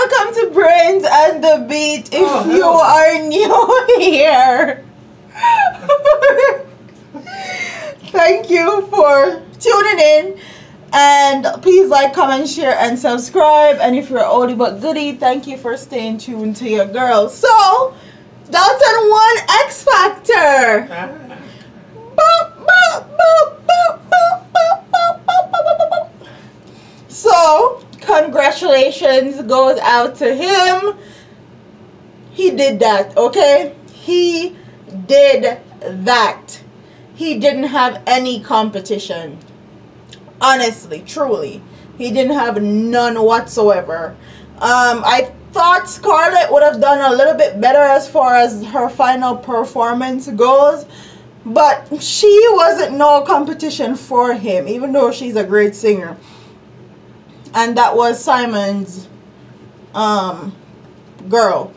welcome to Brains and the Beat. If you are new here, thank you for tuning in. And please like, comment, share, and subscribe. And if you're oldie but goodie, thank you for staying tuned to your girl. So, Dalton won X Factor. So, congratulations goes out to him. He did that, okay? He did that. He didn't have any competition. Honestly, truly, he didn't have none whatsoever. I thought Scarlett would have done a little bit better as far as her final performance goes, but she wasn't no competition for him, even though she's a great singer. And that was Simon's girl.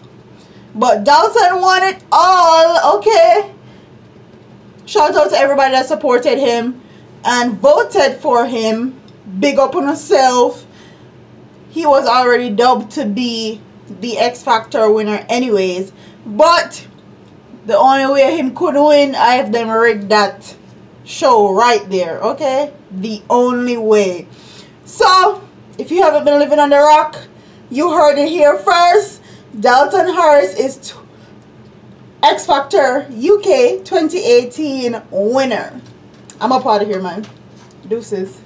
But Dalton won it all, okay? Shout out to everybody that supported him and voted for him. Big up on himself. He was already dubbed to be the X Factor winner anyways. But the only way him could win, I have them rigged that show right there, okay? The only way. So, if you haven't been living on the rock, you heard it here first. Dalton Harris is X Factor UK 2018 winner. I'm up out of here, man. Deuces.